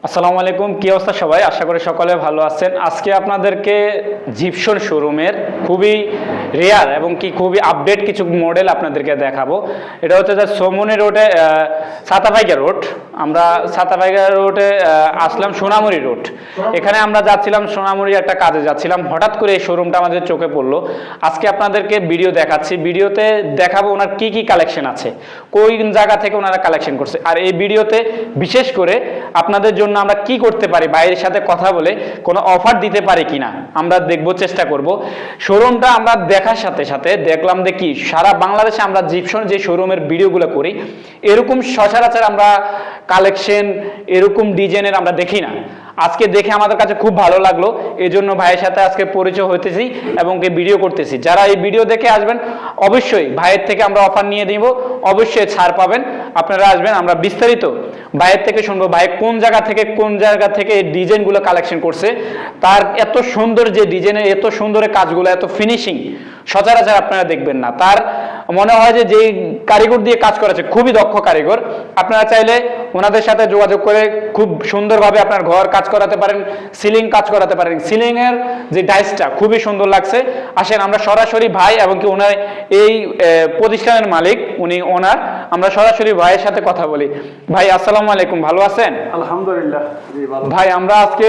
আসসালামু আলাইকুম, কি অবস্থা সবাই? আশা করি সকলে ভালো আছেন। আজকে আপনাদেরকে জিপসন শোরুমের খুবই রেয়ার এবং খুবই আপডেট কিছু মডেল আপনাদেরকে দেখাবো। এটা হচ্ছে যে সোমনি রোডে, সাতাভাইগা রোড। আমরা সাতাভাইগা রোডে আসলাম, সোনামুড়ি রোড। এখানে আমরা যাচ্ছিলাম, সোনামুড়ি একটা কাজে যাচ্ছিলাম, হঠাৎ করে এই শোরুমটা আমাদের চোখে পড়লো। আজকে আপনাদেরকে ভিডিও দেখাচ্ছি, ভিডিওতে দেখাবো ওনার কি কি কালেকশন আছে, কোন জায়গা থেকে ওনারা কালেকশন করছে। আর এই ভিডিওতে বিশেষ করে আপনাদের জন্য আমরা কি করতে পারি, বাইরের সাথে কথা বলে কোনো অফার দিতে পারি কিনা আমরা দেখব, চেষ্টা করব। শোরুমটা আমরা দেখার সাথে সাথে দেখলাম যে কি সারা বাংলাদেশে আমরা জিপসন যে শোরুমের ভিডিওগুলো করি, এরকম সচরাচর আমরা কালেকশন এরকম ডিজাইনের আমরা দেখি না। আজকে দেখে আমাদের কাছে খুব ভালো লাগলো, এই জন্য ভাইয়ের সাথে আজকে পরিচয় হইতেছি এবং ভিডিও করতেছি। যারা এই ভিডিও দেখে আসবেন অবশ্যই ভাইয়ের থেকে আমরা অফার নিয়ে দিব, অবশ্যই ছাড় পাবেন। আপনারা আসবেন, আমরা বিস্তারিত ভাইয়ের থেকে শুনবো ভাই কোন জায়গা থেকে এই ডিজাইনগুলো কালেকশন করছে। তার এত সুন্দর যে ডিজাইনের এত সুন্দর কাজগুলো, এত ফিনিশিং সচরাচর আপনারা দেখবেন না। তার মনে হয় যে যেই কারিগর দিয়ে কাজ করেছে খুবই দক্ষ কারিগর। আপনারা চাইলে ওনাদের সাথে যোগাযোগ করে খুব সুন্দরভাবে আপনার ঘর কাজ করাতে পারেন, সিলিং কাজ করাতে পারেন। সিলিং এর যে ডাইসটা খুবই সুন্দর লাগছে। আসেন আমরা সরাসরি ভাই এবং কি ওনার এই প্রতিষ্ঠানের মালিক, উনি ওনার, আমরা সরাসরি ভাইয়ের সাথে কথা বলি। ভাই আসসালামু আলাইকুম, ভালো আছেন? আলহামদুলিল্লাহ ভালো। ভাই আমরা আজকে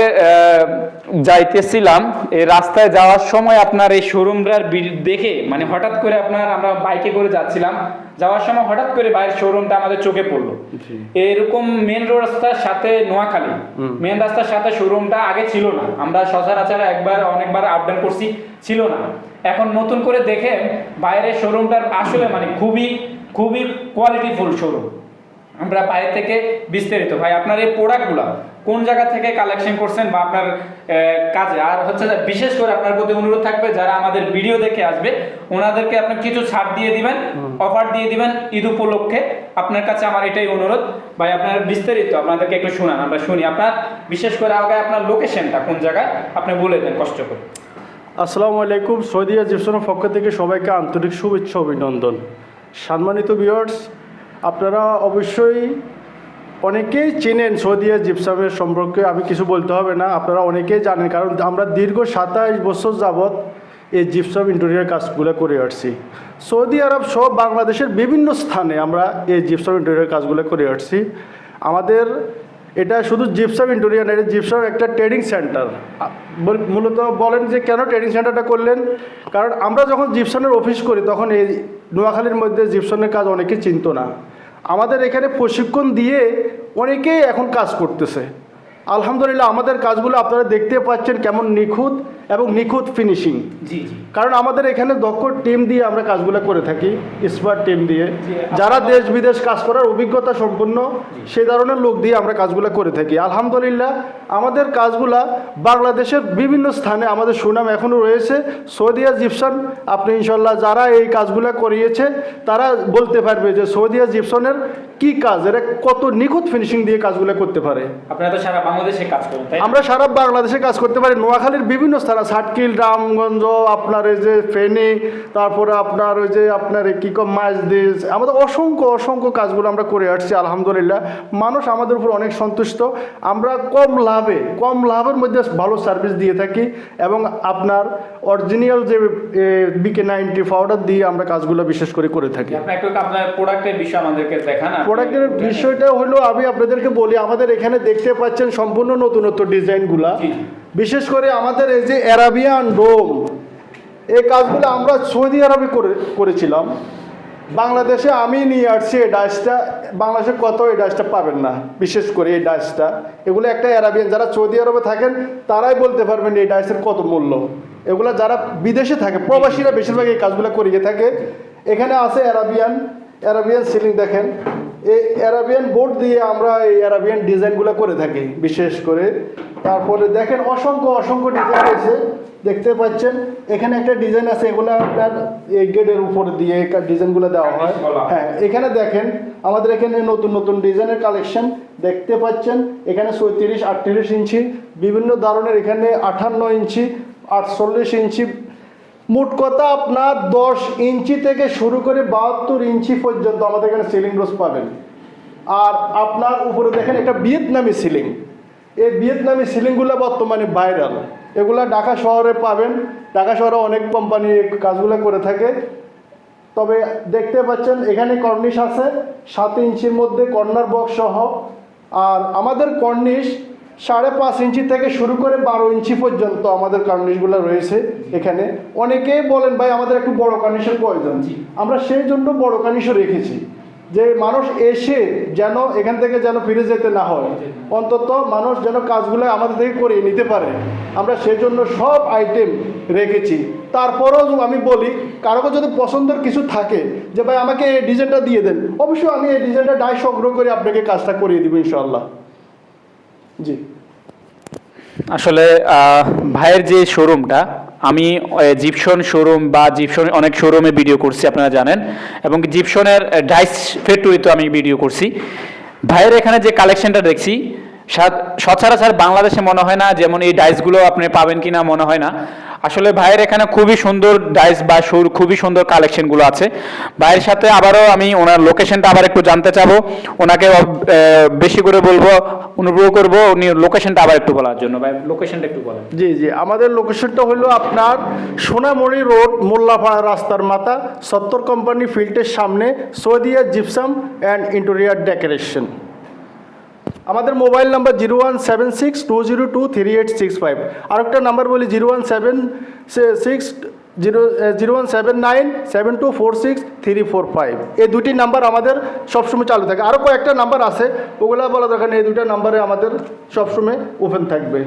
যাইতেছিলাম, এই রাস্তায় যাওয়ার সময় আপনার এই শোরুমটার দেখে মানে হঠাৎ করে আমরা বাইকে করে যাচ্ছিলাম, যাওয়ার সময় হঠাৎ করে বাইরের শোরুমটা আমাদের চোখে পড়লো। এরকম মেন রাস্তার সাথে নোয়াখালী মেন রাস্তার সাথে শোরুমটা আগে ছিল না। আমরা সচরাচর অনেকবার আপ ডাউন করছি, ছিল না। এখন নতুন করে দেখে বাইরের শোরুমটার আসলে মানে খুবই খুবই কোয়ালিটিফুল শোরুম। আমরা বাইরে থেকে বিস্তারিত ভাই আপনার এই প্রোডাক্টগুলো কোন জায়গা থেকে কালেকশন করছেন বা আপনার কাজে, আর হচ্ছে যে বিশেষ করে আপনার প্রতি অনুরোধ থাকবে যারা আমাদের ভিডিও দেখে আসবে ওনাদেরকে আপনি কিছু ছাড় দিয়ে দিবেন, অফার দিয়ে দিবেন ঈদ উপলক্ষে। আপনার কাছে আমার এটাই অনুরোধ ভাই, আপনার বিস্তারিত আপনাদেরকে একটু শোনান, আমরা শুনি। আপনার বিশেষ করে আগে আপনার লোকেশনটা কোন জায়গায় আপনি বলে দেন কষ্ট করে। আসসালামু আলাইকুম, সৌদিয়া জিপসনের পক্ষ থেকে সবাইকে আন্তরিক শুভেচ্ছা অভিনন্দন। সম্মানিত ভিউয়ার্স, আপনারা অবশ্যই অনেকেই চেনেন সৌদিয়া জিপসামের সম্পর্কে, আমি কিছু বলতে হবে না, আপনারা অনেকেই জানেন, কারণ আমরা দীর্ঘ 27 বছর যাবৎ এই জিপসাম ইন্টেরিয়র কাজগুলো করে আসছি। সৌদি আরব সহ বাংলাদেশের বিভিন্ন স্থানে আমরা এই জিপসাম ইন্টেরিয়র কাজগুলো করে আসছি। আমাদের এটা শুধু জিপসাম ইন্টেরিয়র না, এটা জিপসাম একটা ট্রেডিং সেন্টার। মূলত বলেন যে কেন ট্রেডিং সেন্টারটা করলেন, কারণ আমরা যখন জিপসানের অফিস করি তখন এই নোয়াখালীর মধ্যে জিপসানের কাজ অনেকে চিনতো না। আমাদের এখানে প্রশিক্ষণ দিয়ে অনেকেই এখন কাজ করতেছে। আলহামদুলিল্লাহ আমাদের কাজগুলো আপনারা দেখতে পাচ্ছেন কেমন নিখুঁত এবং নিখুঁত ফিনিশিং। জি জি, কারণ আমাদের এখানে দক্ষ টিম দিয়ে আমরা কাজগুলো করে থাকি, স্মার্ট টিম দিয়ে, যারা দেশ বিদেশ কাজ করার অভিজ্ঞতা সম্পন্ন সেই ধরনের লোক দিয়ে আমরা কাজগুলো করে থাকি। আলহামদুলিল্লাহ আমাদের কাজগুলা বাংলাদেশের বিভিন্ন স্থানে আমাদের সুনাম এখনও রয়েছে। সৌদিয়া জিপসন, আপনি ইনশাল্লাহ যারা এই কাজগুলো করিয়েছে তারা বলতে পারবে যে সৌদিয়া জিপসনের কি কাজ, এরা কত নিখুঁত ফিনিশিং দিয়ে কাজগুলো করতে পারে। আপনারা তো সারা বাংলাদেশে কাজ করেন, তাই? আমরা সারা বাংলাদেশে কাজ করতে পারি। নোয়াখালীর বিভিন্ন স্থানে, সাটকিল, রামগঞ্জ, আপনার এই যে ফেনী, তারপরে আপনার ওই যে আপনার কি কম মাইজদিস, আমাদের অসংখ্য কাজগুলো আমরা করে আসছি। আলহামদুলিল্লাহ মানুষ আমাদের উপর অনেক সন্তুষ্ট। আমরা কম লাভের মধ্যে ভালো সার্ভিস দিয়ে থাকি এবং আপনার অরিজিনাল যে BK90 পাউডার দিয়ে আমরা কাজগুলো বিশেষ করে থাকি। আপনার প্রোডাক্টের বিষয় আমাদেরকে দেখান। প্রোডাক্টের বিষয়টা হলো, আমি আপনাদেরকে বলি, আমাদের এখানে দেখতে পাচ্ছেন সম্পূর্ণ নতুন ডিজাইনগুলা। বিশেষ করে আমাদের এই যে অ্যারাবিয়ান ডোম, এই কাজগুলো আমরা সৌদি আরবে করেছিলাম। বাংলাদেশে আমি নিয়ে আসছি এই ডাইসটা, বাংলাদেশে কত এই ডাইসটা পাবেন না। বিশেষ করে এই ডাইসটা, এগুলো একটা অ্যারাবিয়ান, যারা সৌদি আরবে থাকেন তারাই বলতে পারবেন এই ডাইসের কত মূল্য। এগুলো যারা বিদেশে থাকে, প্রবাসীরা বেশিরভাগ এই কাজগুলো করিয়ে থাকে। এখানে আছে অ্যারাবিয়ান সিলিং, দেখেন এই অ্যারাবিয়ান বোর্ড দিয়ে আমরা এই অ্যারাবিয়ান ডিজাইনগুলো করে থাকি বিশেষ করে। তারপরে দেখেন অসংখ্য ডিজাইন আছে, দেখতে পাচ্ছেন এখানে একটা ডিজাইন আছে, এগুলো আপনার এই গেটের উপর দিয়ে ডিজাইনগুলো দেওয়া হয়। হ্যাঁ, এখানে দেখেন আমাদের এখানে নতুন ডিজাইনের কালেকশন দেখতে পাচ্ছেন। এখানে 34, 38 ইঞ্চি বিভিন্ন ধরনের, এখানে 58 ইঞ্চি, 48 ইঞ্চি, মোট কথা আপনার 10 ইঞ্চি থেকে শুরু করে 72 ইঞ্চি পর্যন্ত আমাদের এখানে সিলিং রোজ পাবেন। আর আপনার উপরে দেখেন একটা ভিয়েতনামি সিলিং, এই ভিয়েতনামি সিলিংগুলো বর্তমানে ভাইরাল, এগুলা ঢাকা শহরে পাবেন। ঢাকা শহরে অনেক কোম্পানি এই কাজগুলো করে থাকে। তবে দেখতে পাচ্ছেন এখানে কর্নিশ আছে 7 ইঞ্চির মধ্যে কর্নার বক্স সহ। আর আমাদের কর্নিশ 5.5 ইঞ্চি থেকে শুরু করে 12 ইঞ্চি পর্যন্ত আমাদের কর্নিশগুলো রয়েছে এখানে। অনেকেই বলেন ভাই আমাদের একটু বড় কর্নিশের প্রয়োজন, আমরা সেই জন্য বড় কর্নিশও রেখেছি, যে মানুষ এসে যেন এখান থেকে যেন ফিরে যেতে না হয়, অন্তত মানুষ যেন কাজগুলো আমাদের থেকে করিয়ে নিতে পারে, আমরা সেই জন্য সব আইটেম রেখেছি। তারপরেও আমি বলি কারো যদি পছন্দের কিছু থাকে যে ভাই আমাকে এই ডিজাইনটা দিয়ে দেন, অবশ্যই আমি এই ডিজাইনটা ডাই সংগ্রহ করে আপনাকে কাজটা করিয়ে দিব ইনশাআল্লাহ। জি আসলে ভাইয়ের যে শোরুমটা, আমি জিপসন শোরুম বা জিপসন অনেক শোরুমে ভিডিও করছি আপনারা জানেন, এবং জিপসনের ডাইস ফ্যাক্টরিতে আমি ভিডিও করছি। ভাইয়ের এখানে যে কালেকশনটা দেখছি সচরাচর বাংলাদেশে মনে হয় না যেমন এই ডাইসগুলো আপনি পাবেন কিনা মনে হয় না। আসলে ভাইয়ের এখানে খুবই সুন্দর ডাইস বা খুবই সুন্দর কালেকশনগুলো আছে। ভাইয়ের সাথে আবারও আমি ওনার লোকেশনটা আবার একটু জানতে চাবো, ওনাকে বেশি করে বলবো, অনুগ্রহ করবো উনি লোকেশনটা আবার একটু বলার জন্য। ভাই লোকেশনটা একটু বলেন। জি জি, আমাদের লোকেশনটা হলো আপনার সোনামণি রোড, মোল্লাপাড়া রাস্তার মাথা, 70 কোম্পানি ফিল্ডের সামনে, Saudia gypsum and interior decoration. আমাদের মোবাইল নাম্বার 01762023865। আরেকটা নাম্বার বলি 017977246 এই দুটি নাম্বার আমাদের সবসময় চালু থাকে। আরও কয়েকটা নাম্বার আছে, ওগুলো বলা দরকার নেই, এই দুটো নাম্বারে আমাদের সবসময় ওপেন থাকবে।